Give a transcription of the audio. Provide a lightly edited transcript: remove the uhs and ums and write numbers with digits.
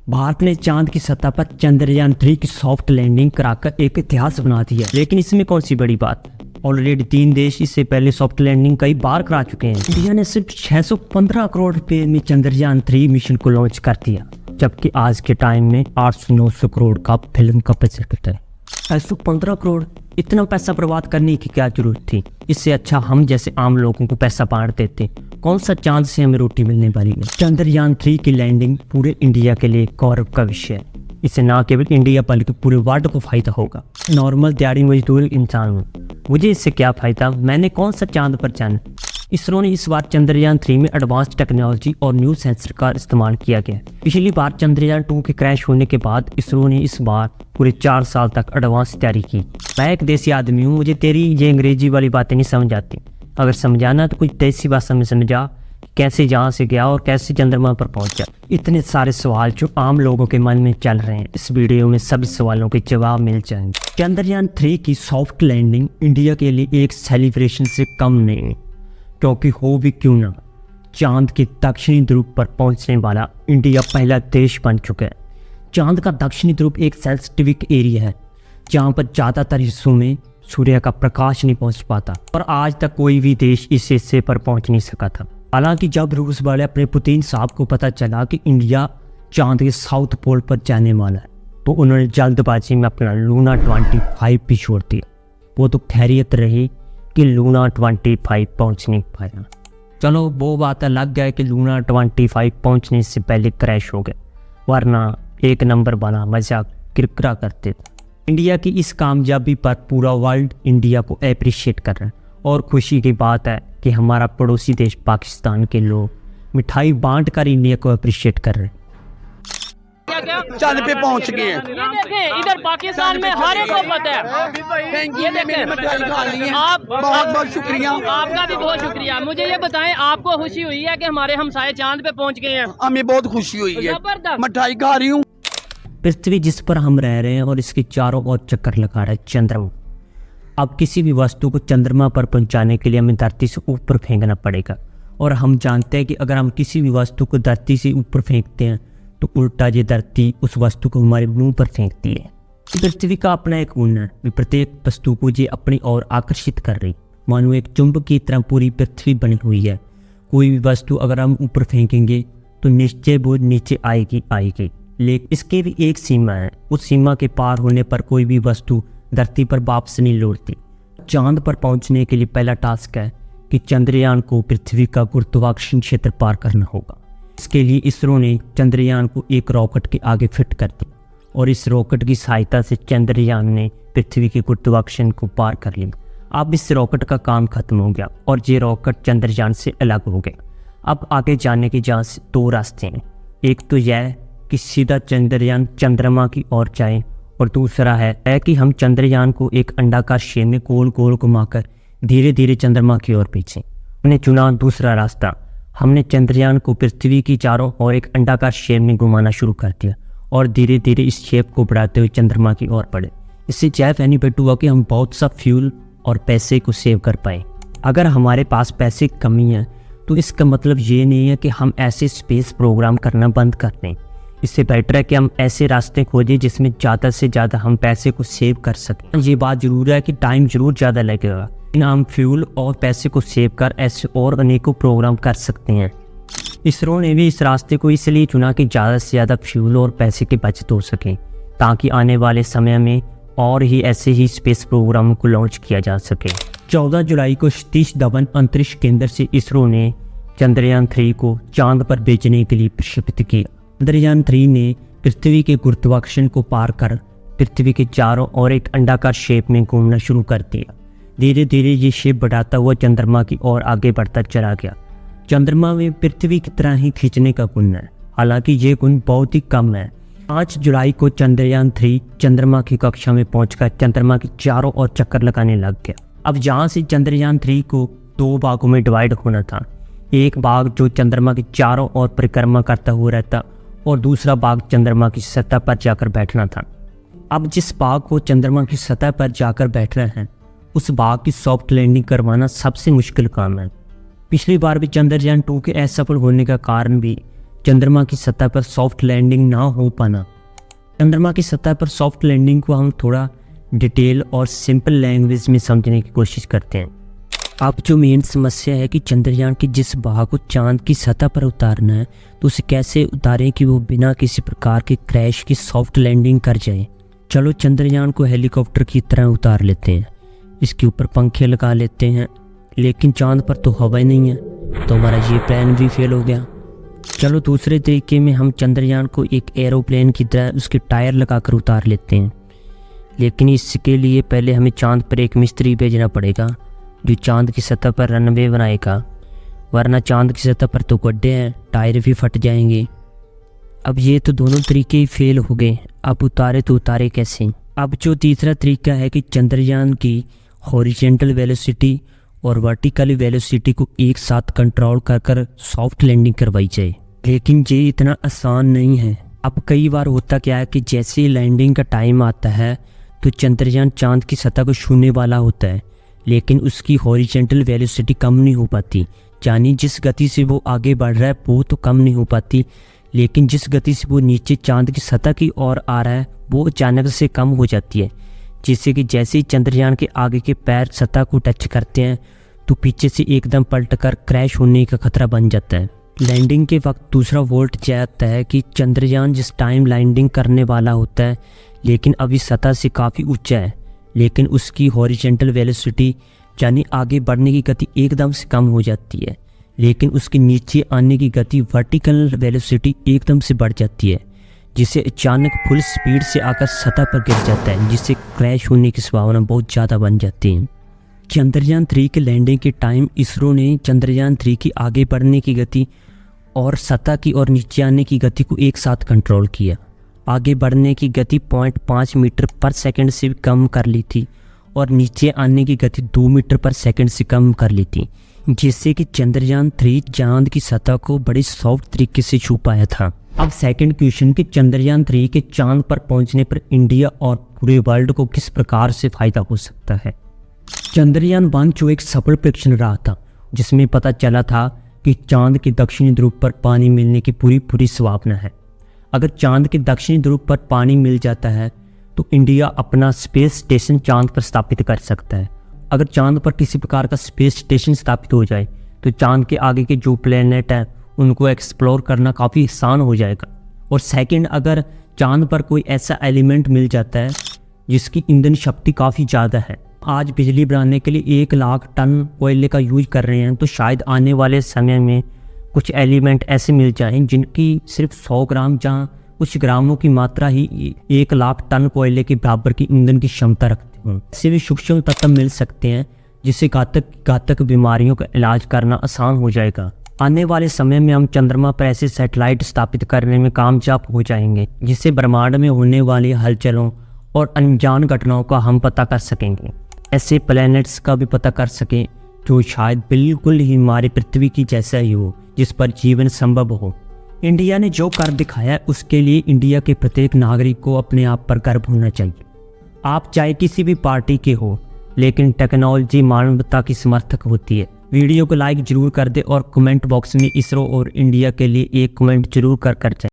भारत ने चांद की सतह पर चंद्रयान-3 की सॉफ्ट लैंडिंग कराकर एक इतिहास बना दिया। लेकिन इसमें कौन सी बड़ी बात? ऑलरेडी 3 देश इससे पहले सॉफ्ट लैंडिंग कई बार करा चुके हैं। इंडिया ने सिर्फ 615 करोड़ रुपए में चंद्रयान-3 मिशन को लॉन्च कर दिया, जबकि आज के टाइम में 800-900 करोड़ का फिल्म का बजट है। 615 करोड़, इतना पैसा बर्बाद करने की क्या जरूरत थी? इससे अच्छा हम जैसे आम लोगों को पैसा बांट देते। कौन सा चांद से हमें रोटी मिलने वाली है? चंद्रयान-3 की लैंडिंग पूरे इंडिया के लिए गौरव का विषय है। इससे न केवल इंडिया बल्कि पूरे वर्ल्ड को फायदा होगा। नॉर्मल दिहाड़ी मजदूर इंसान हूँ, मुझे इससे क्या फायदा? मैंने कौन सा चांद पर जाना? इसरो ने इस बार चंद्रयान-3 में एडवांस टेक्नोलॉजी और न्यू सेंसर का इस्तेमाल किया गया। पिछली बार चंद्रयान-2 के क्रैश होने के बाद इसरो ने इस बार पूरे 4 साल तक एडवांस तैयारी की। मैं एक देसी आदमी हूँ, मुझे तेरी ये अंग्रेजी वाली बातें नहीं समझ आती। अगर समझाना तो कुछ देसी भाषा में समझा, कैसे यहाँ से गया और कैसे चंद्रमा पर पहुंचा। इतने सारे सवाल जो आम लोगों के मन में चल रहे हैं, इस वीडियो में सभी सवालों के जवाब मिल जाएंगे। चंद्रयान-3 की सॉफ्ट लैंडिंग इंडिया के लिए एक सेलिब्रेशन से कम नहीं, क्योंकि हो भी क्यों ना, चांद के दक्षिणी ध्रुव पर पहुंचने वाला इंडिया पहला देश बन चुका है। चांद का दक्षिणी ध्रुव एक सेंसिटिव एरिया है, जहां पर ज़्यादातर हिस्सों में सूर्य का प्रकाश नहीं पहुंच पाता, और आज तक कोई भी देश इस हिस्से पर पहुंच नहीं सका था। हालांकि जब रूस वाले अपने पुतिन साहब को पता चला कि इंडिया चांद के साउथ पोल पर जाने वाला है, तो उन्होंने जल्दबाजी में अपना लूना 25 भी छोड़ दिया। वो तो खैरियत रही कि लूना 25 पहुंच नहीं पाया। चलो वो बात अलग है कि लूना 25 पहुंचने से पहले क्रैश हो गया, वरना एक नंबर बना मजाक किरकिरा करते थे। इंडिया की इस कामयाबी पर पूरा वर्ल्ड इंडिया को अप्रिशिएट कर रहा है, और खुशी की बात है कि हमारा पड़ोसी देश पाकिस्तान के लोग मिठाई बांट कर इंडिया को अप्रिशिएट कर रहे हैं। चांद पे पहुंच गए हैं। ये देखें, इधर पाकिस्तान में हर एक को पता है। ये देखें, आप बहुत बहुत शुक्रिया। आपका भी बहुत शुक्रिया। मुझे ये बताएं, आपको खुशी हुई है कि हमारे हमसाये चांद पे पहुंच गए हैं? हमें बहुत खुशी हुई है, जबरदस्त। मिठाई खा रही हूँ। पृथ्वी जिस पर हम रह रहे हैं और इसके चारों ओर चक्कर लगा रहा है चंद्रमा। अब किसी भी वस्तु को चंद्रमा पर पहुंचाने के लिए हमें धरती से ऊपर फेंकना पड़ेगा, और हम जानते हैं कि अगर हम किसी भी वस्तु को धरती से ऊपर फेंकते हैं तो उल्टा ये धरती उस वस्तु को हमारे मुंह पर फेंकती है। पृथ्वी का अपना एक गुण है, प्रत्येक वस्तु को ये अपनी ओर आकर्षित कर रही, मानो एक चुंबक की तरह पूरी पृथ्वी बनी हुई है। कोई भी वस्तु अगर हम ऊपर फेंकेंगे तो निश्चय वो नीचे आएगी। लेकिन इसके भी एक सीमा है, उस सीमा के पार होने पर कोई भी वस्तु धरती पर वापस नहीं लौटती। चांद पर पहुंचने के लिए पहला टास्क है कि चंद्रयान को पृथ्वी का गुरुत्वाकर्षण क्षेत्र पार करना होगा। इसके लिए इसरो ने चंद्रयान को एक रॉकेट के आगे फिट कर दिया, और इस रॉकेट की सहायता से चंद्रयान ने पृथ्वी के गुरुत्वाकर्षण को पार कर लिया। अब इस रॉकेट का काम खत्म हो गया और ये रॉकेट चंद्रयान से अलग हो गया। अब आगे जाने के जहाँ से 2 रास्ते हैं, एक तो यह कि सीधा चंद्रयान चंद्रमा की ओर जाए, और दूसरा है कि हम चंद्रयान को एक अंडाकार शेप में गोल गोल घुमाकर धीरे धीरे चंद्रमा की ओर भेजें। हमने चुना दूसरा रास्ता। हमने चंद्रयान को पृथ्वी की चारों ओर एक अंडाकार शेप में घुमाना शुरू कर दिया, और धीरे धीरे इस शेप को बढ़ाते हुए चंद्रमा की ओर बढ़े। इससे यह बेनिफिट हुआ कि हम बहुत सा फ्यूल और पैसे को सेव कर पाए। अगर हमारे पास पैसे की कमी है तो इसका मतलब ये नहीं है कि हम ऐसे स्पेस प्रोग्राम करना बंद कर दें। इससे बेटर है कि हम ऐसे रास्ते खोजें जिसमें ज़्यादा से ज़्यादा हम पैसे को सेव कर सकें। ये बात ज़रूर है कि टाइम ज़रूर ज़्यादा लगेगा, लेकिन हम फ्यूल और पैसे को सेव कर ऐसे और अनेकों प्रोग्राम कर सकते हैं। इसरो ने भी इस रास्ते को इसलिए चुना कि ज़्यादा से ज़्यादा फ्यूल और पैसे की बचत हो सके, ताकि आने वाले समय में और ही ऐसे ही स्पेस प्रोग्राम को लॉन्च किया जा सके। 14 जुलाई को सतीश धवन अंतरिक्ष केंद्र से इसरो ने चंद्रयान-3 को चांद पर भेजने के लिए प्रक्षेपित किया। चंद्रयान-3 ने पृथ्वी के गुरुत्वाकर्षण को पार कर पृथ्वी के चारों ओर एक अंडाकार शेप में घूमना शुरू कर दिया। धीरे धीरे ये शेप बढ़ाता हुआ चंद्रमा की ओर आगे बढ़ता चला गया। चंद्रमा में पृथ्वी की तरह ही खींचने का गुण है, हालांकि ये गुण बहुत ही कम है। 5 जुलाई को चंद्रयान-3 चंद्रमा की कक्षा में पहुंचकर चंद्रमा के चारों ओर चक्कर लगाने लग गया। अब जहाँ से चंद्रयान-3 को 2 भागों में डिवाइड होना था, एक भाग जो चंद्रमा के चारों ओर परिक्रमा करता हुआ रहता, और दूसरा भाग चंद्रमा की सतह पर जाकर बैठना था। अब जिस भाग को चंद्रमा की सतह पर जाकर बैठना है, उस भाग की सॉफ्ट लैंडिंग करवाना सबसे मुश्किल काम है। पिछली बार भी चंद्रयान-2 के असफल होने का कारण भी चंद्रमा की सतह पर सॉफ्ट लैंडिंग ना हो पाना। चंद्रमा की सतह पर सॉफ्ट लैंडिंग को हम थोड़ा डिटेल और सिंपल लैंग्वेज में समझने की कोशिश करते हैं। अब जो मेन समस्या है कि चंद्रयान के जिस भाग को चांद की सतह पर उतारना है तो उसे कैसे उतारें कि वो बिना किसी प्रकार के क्रैश की सॉफ्ट लैंडिंग कर जाए। चलो चंद्रयान को हेलीकॉप्टर की तरह उतार लेते हैं, इसके ऊपर पंखे लगा लेते हैं, लेकिन चांद पर तो हवा ही नहीं है, तो हमारा ये प्लान भी फेल हो गया। चलो दूसरे तरीके में हम चंद्रयान को एक एरोप्लेन की तरह उसके टायर लगाकर उतार लेते हैं, लेकिन इसके लिए पहले हमें चांद पर एक मिस्त्री भेजना पड़ेगा जो चांद की सतह पर रनवे बनाएगा, वरना चांद की सतह पर तो गड्ढे हैं, टायर भी फट जाएंगे। अब ये तो दोनों तरीके ही फेल हो गए, अब उतारे तो उतारे कैसे। अब जो तीसरा तरीका है कि चंद्रयान की हॉरिजॉन्टल वेलोसिटी और वर्टिकल वेलोसिटी को एक साथ कंट्रोल कर सॉफ्ट लैंडिंग करवाई जाए, लेकिन ये इतना आसान नहीं है। अब कई बार होता क्या है कि जैसे ही लैंडिंग का टाइम आता है तो चंद्रयान चांद की सतह को छूने वाला होता है, लेकिन उसकी हॉरिजॉन्टल वेलोसिटी कम नहीं हो पाती, यानी जिस गति से वो आगे बढ़ रहा है वो तो कम नहीं हो पाती, लेकिन जिस गति से वो नीचे चांद की सतह की ओर आ रहा है वो अचानक से कम हो जाती है, जिससे कि जैसे ही चंद्रयान के आगे के पैर सतह को टच करते हैं तो पीछे से एकदम पलटकर क्रैश होने का खतरा बन जाता है। लैंडिंग के वक्त दूसरा वोल्ट जाता है कि चंद्रयान जिस टाइम लैंडिंग करने वाला होता है लेकिन अभी सतह से काफ़ी ऊंचा है, लेकिन उसकी हॉरिजॉन्टल वेलोसिटी यानी आगे बढ़ने की गति एकदम से कम हो जाती है, लेकिन उसके नीचे आने की गति वर्टिकल वेलोसिटी एकदम से बढ़ जाती है, जिससे अचानक फुल स्पीड से आकर सतह पर गिर जाता है, जिससे क्रैश होने की संभावना बहुत ज़्यादा बन जाती है। चंद्रयान 3 के लैंडिंग के टाइम इसरो ने चंद्रयान 3 की आगे बढ़ने की गति और सतह की और नीचे आने की गति को एक साथ कंट्रोल किया। आगे बढ़ने की गति 0.5 मीटर पर सेकंड से भी कम कर ली थी और नीचे आने की गति 2 मीटर पर सेकंड से कम कर ली थी, जिससे कि चंद्रयान 3 चांद की सतह को बड़ी सॉफ्ट तरीके से छू पाया था। अब सेकंड क्वेश्चन कि चंद्रयान 3 के चांद पर पहुंचने पर इंडिया और पूरे वर्ल्ड को किस प्रकार से फायदा हो सकता है। चंद्रयान 1 जो एक सफल परीक्षण रहा था, जिसमें पता चला था कि चांद के दक्षिणी ध्रुव पर पानी मिलने की पूरी संभावना है। अगर चांद के दक्षिणी ध्रुव पर पानी मिल जाता है तो इंडिया अपना स्पेस स्टेशन चांद पर स्थापित कर सकता है। अगर चांद पर किसी प्रकार का स्पेस स्टेशन स्थापित हो जाए तो चांद के आगे के जो प्लेनेट हैं उनको एक्सप्लोर करना काफ़ी आसान हो जाएगा। और सेकंड, अगर चांद पर कोई ऐसा एलिमेंट मिल जाता है जिसकी ईंधन शक्ति काफ़ी ज़्यादा है, आज बिजली बनाने के लिए 1 लाख टन कोयले का यूज कर रहे हैं, तो शायद आने वाले समय में कुछ एलिमेंट ऐसे मिल जाएं जिनकी सिर्फ 100 ग्राम जहाँ कुछ ग्रामों की मात्रा ही 1 लाख टन कोयले के बराबर की ईंधन की क्षमता रखते हैं। ऐसे भी सूक्ष्म तत्व मिल सकते हैं जिससे घातक बीमारियों का इलाज करना आसान हो जाएगा। आने वाले समय में हम चंद्रमा पर ऐसे सैटेलाइट स्थापित करने में कामयाब हो जाएंगे जिससे ब्रह्मांड में होने वाली हलचलों और अनजान घटनाओं का हम पता कर सकेंगे। ऐसे प्लैनेट्स का भी पता कर सकें जो शायद बिल्कुल ही हमारी पृथ्वी की जैसा ही हो, जिस पर जीवन संभव हो। इंडिया ने जो कर दिखाया उसके लिए इंडिया के प्रत्येक नागरिक को अपने आप पर गर्व होना चाहिए। आप चाहे किसी भी पार्टी के हो, लेकिन टेक्नोलॉजी मानवता की समर्थक होती है। वीडियो को लाइक जरूर कर दे और कमेंट बॉक्स में इसरो और इंडिया के लिए एक कमेंट जरूर कर जाए।